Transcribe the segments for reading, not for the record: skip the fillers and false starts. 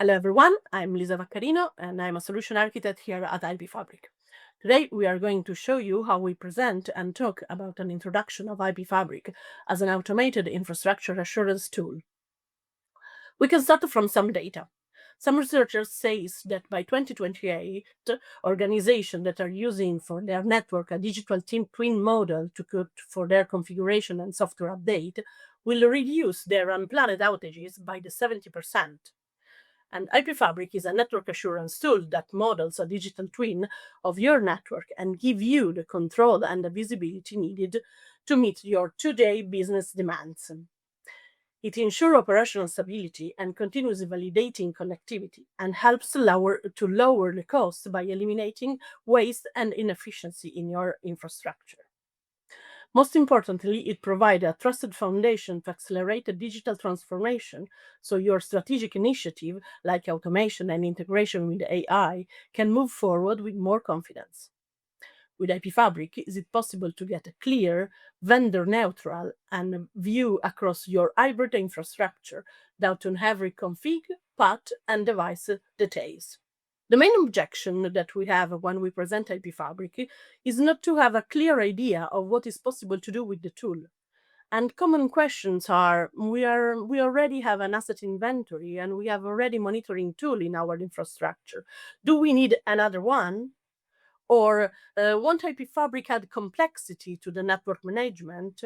Hello everyone, I'm Lisa Vaccarino and I'm a solution architect here at IPFabric. Today we are going to show you how we present and talk about an introduction of IPFabric as an automated infrastructure assurance tool. We can start from some data. Some researchers say that by 2028, organizations that are using for their network a digital twin model to for their configuration and software update will reduce their unplanned outages by the 70%. And IPFabric is a network assurance tool that models a digital twin of your network and give you the control and the visibility needed to meet your two-day business demands. It ensures operational stability and continues validating connectivity and helps to lower the cost by eliminating waste and inefficiency in your infrastructure. Most importantly, it provides a trusted foundation to accelerate the digital transformation so your strategic initiative, like automation and integration with AI, can move forward with more confidence. With IP Fabric, is it possible to get a clear, vendor neutral, and view across your hybrid infrastructure down to every config, path, and device details. The main objection that we have when we present IP Fabric is not to have a clear idea of what is possible to do with the tool. And common questions are we already have an asset inventory and we have already monitoring tool in our infrastructure. Do we need another one? Or won't IP Fabric add complexity to the network management?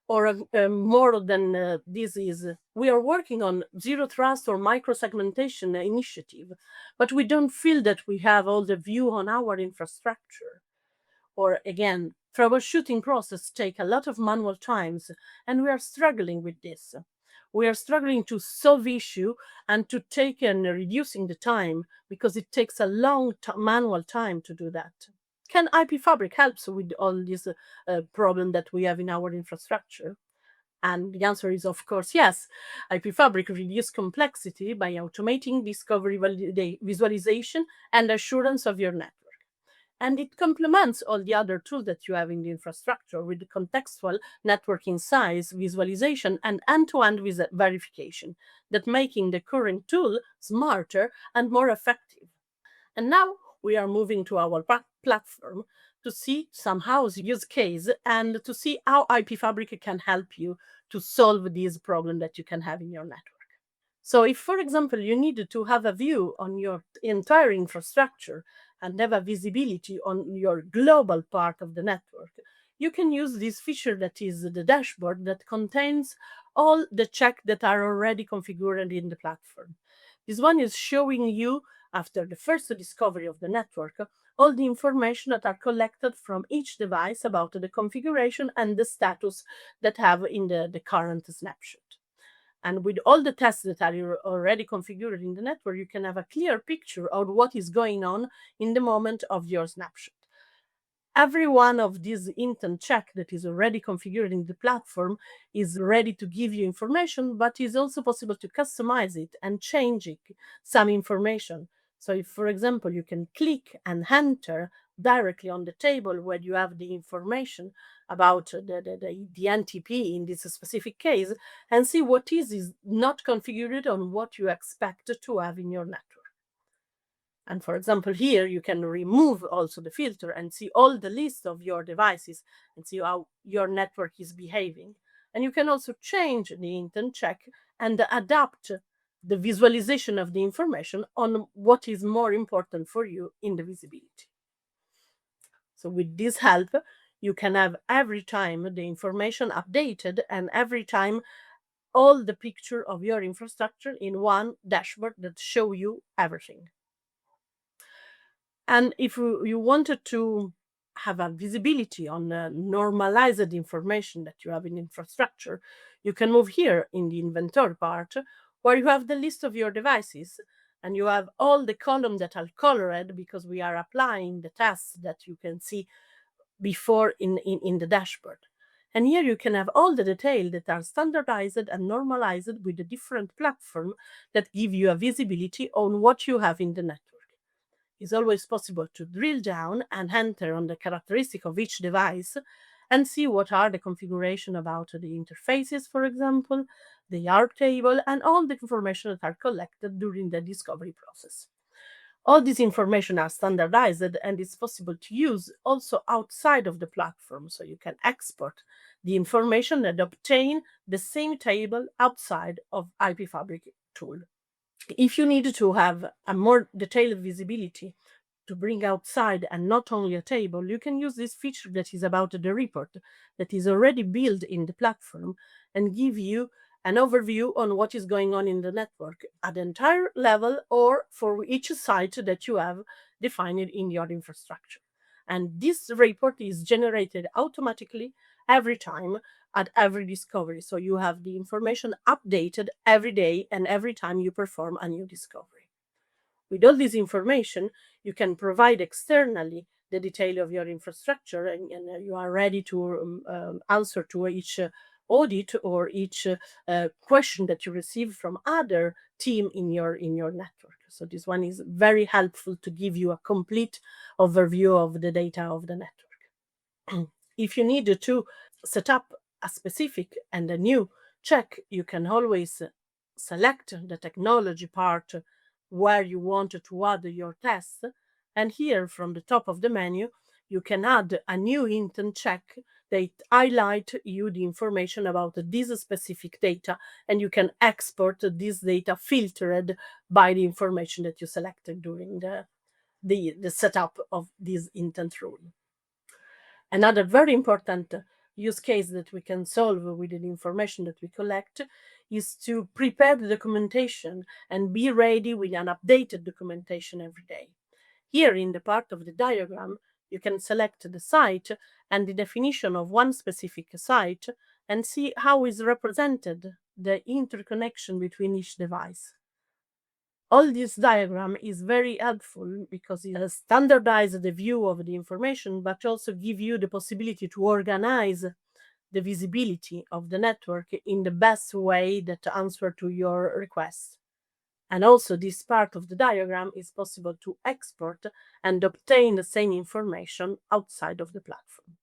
Or more than this is we are working on zero trust or micro-segmentation initiative, but we don't feel that we have all the view on our infrastructure. Or again, troubleshooting process take a lot of manual times, and we are struggling with this. We are struggling to solve issue and to take and reducing the time because it takes a long manual time to do that. Can IP Fabric helps with all this problem that we have in our infrastructure? And the answer is, of course, yes. IP Fabric reduces complexity by automating discovery, visualization, and assurance of your network. And it complements all the other tools that you have in the infrastructure with contextual networking size, visualization, and end-to-end verification that making the current tool smarter and more effective. And now we are moving to our platform to see some house use case and to see how IP Fabric can help you to solve this problem that you can have in your network. So if, for example, you needed to have a view on your entire infrastructure and have a visibility on your global part of the network, you can use this feature that is the dashboard that contains all the checks that are already configured in the platform. This one is showing you, after the first discovery of the network, all the information that are collected from each device about the configuration and the status that have in the current snapshot. And with all the tests that are already configured in the network, you can have a clear picture of what is going on in the moment of your snapshot. Every one of these intent check that is already configured in the platform is ready to give you information, but is also possible to customize it and change it, some information. So if, for example, you can click and enter directly on the table where you have the information about the NTP in this specific case and see what is not configured on what you expect to have in your network. And for example, here you can remove also the filter and see all the list of your devices and see how your network is behaving. And you can also change the intent check and adapt the visualization of the information on what is more important for you in the visibility. So with this help, you can have every time the information updated and every time all the picture of your infrastructure in one dashboard that show you everything. And if you wanted to have a visibility on the normalized information that you have in infrastructure, you can move here in the inventory part where you have the list of your devices and you have all the columns that are colored because we are applying the tests that you can see before in the dashboard. And here you can have all the details that are standardized and normalized with the different platform that give you a visibility on what you have in the network. It's always possible to drill down and enter on the characteristic of each device and see what are the configuration about the interfaces, for example, the ARP table, and all the information that are collected during the discovery process. All this information are standardized and it's possible to use also outside of the platform. So you can export the information and obtain the same table outside of IP Fabric tool. If you need to have a more detailed visibility to bring outside and not only a table, you can use this feature that is about the report that is already built in the platform and give you an overview on what is going on in the network at the entire level or for each site that you have defined in your infrastructure. And this report is generated automatically every time at every discovery. So you have the information updated every day and every time you perform a new discovery. With all this information, you can provide externally the detail of your infrastructure, and you are ready to answer to each audit or each question that you receive from other team in your network. So this one is very helpful to give you a complete overview of the data of the network. If you need to set up a specific and a new check, you can always select the technology part where you want to add your test. And here from the top of the menu, you can add a new intent check that highlight you the information about this specific data, and you can export this data filtered by the information that you selected during the setup of this intent rule. Another very important use case that we can solve with the information that we collect is to prepare the documentation and be ready with an updated documentation every day. Here in the part of the diagram, you can select the site and the definition of one specific site and see how is represented the interconnection between each device. All this diagram is very helpful because it standardizes the view of the information, but also give you the possibility to organize the visibility of the network in the best way that answer to your request. And also this part of the diagram is possible to export and obtain the same information outside of the platform.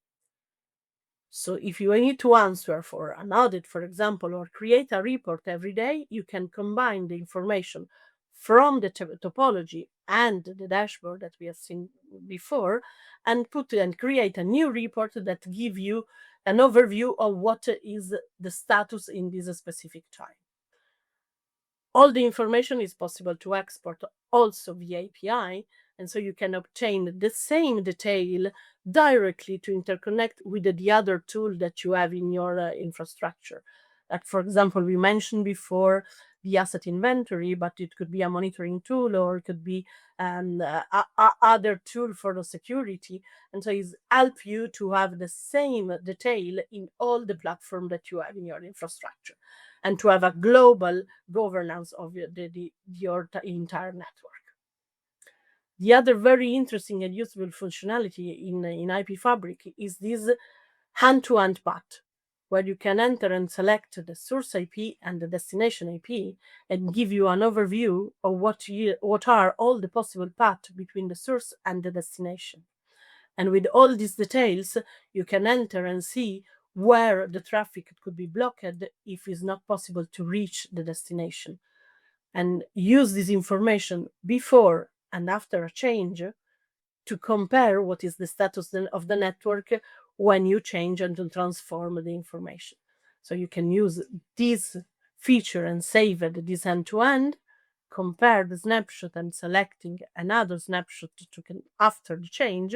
So if you need to answer for an audit, for example, or create a report every day, you can combine the information from the topology and the dashboard that we have seen before and create a new report that give you an overview of what is the status in this specific time. All the information is possible to export also via API, and so you can obtain the same detail directly to interconnect with the other tool that you have in your infrastructure. Like, for example, we mentioned before the asset inventory, but it could be a monitoring tool or it could be other tool for the security. And so it help you to have the same detail in all the platform that you have in your infrastructure and to have a global governance of your entire network. The other very interesting and useful functionality in IP Fabric is this hand-to-hand path, where you can enter and select the source IP and the destination IP and give you an overview of what are all the possible paths between the source and the destination. And with all these details, you can enter and see where the traffic could be blocked if it's not possible to reach the destination. And use this information before and after a change to compare what is the status of the network when you change and to transform the information. So you can use this feature and save it this end-to-end, compare the snapshot and selecting another snapshot after the change,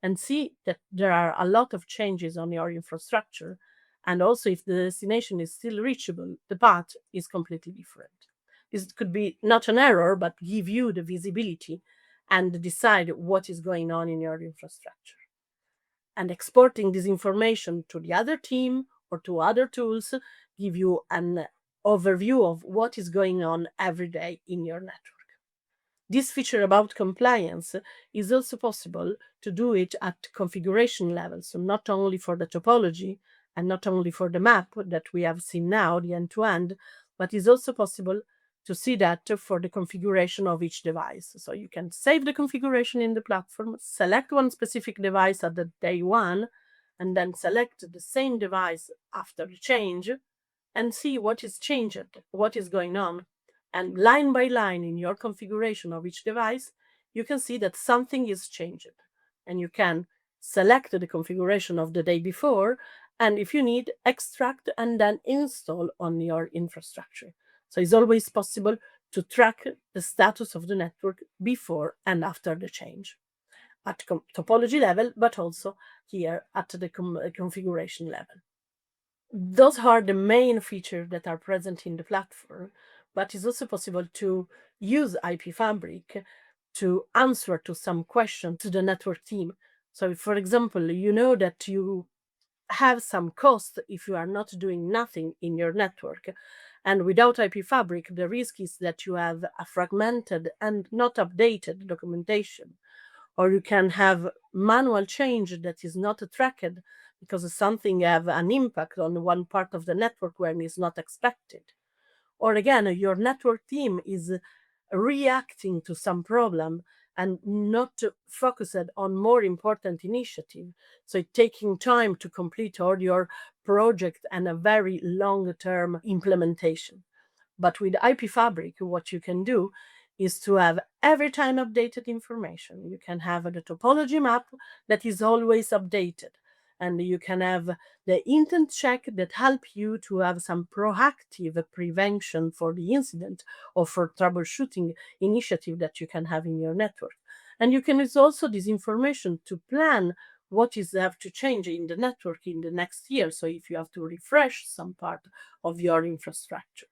and see that there are a lot of changes on your infrastructure. And also, if the destination is still reachable, the path is completely different. This could be not an error, but give you the visibility and decide what is going on in your infrastructure. And exporting this information to the other team or to other tools give you an overview of what is going on every day in your network. This feature about compliance is also possible to do it at configuration level, so not only for the topology and not only for the map that we have seen now, the end-to-end, but is also possible to see that for the configuration of each device. So you can save the configuration in the platform, select one specific device at the day one, and then select the same device after the change and see what is changed, what is going on. And line by line in your configuration of each device, you can see that something is changed. And you can select the configuration of the day before, and if you need, extract and then install on your infrastructure. So it's always possible to track the status of the network before and after the change at topology level, but also here at the configuration level. Those are the main features that are present in the platform, but it's also possible to use IP Fabric to answer to some questions to the network team. So, if, for example, you know that you have some cost if you are not doing nothing in your network, and without IP Fabric, the risk is that you have a fragmented and not updated documentation, or you can have manual change that is not tracked because something have an impact on one part of the network when it's not expected. Or again, your network team is reacting to some problem and not focused on more important initiative. So it's taking time to complete all your project and a very long-term implementation. But with IP Fabric, what you can do is to have every time updated information. You can have the topology map that is always updated. And you can have the intent check that help you to have some proactive prevention for the incident or for troubleshooting initiative that you can have in your network. And you can use also this information to plan what is have to change in the network in the next year. So if you have to refresh some part of your infrastructure.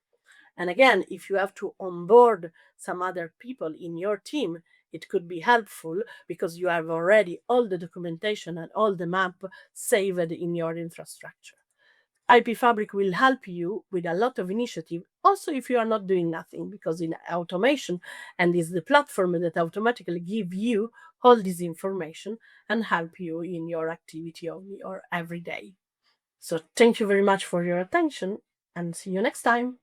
And again, if you have to onboard some other people in your team, it could be helpful because you have already all the documentation and all the map saved in your infrastructure. IP Fabric will help you with a lot of initiative, also if you are not doing nothing, because in automation, and is the platform that automatically give you all this information and help you in your activity of your everyday. So thank you very much for your attention and see you next time.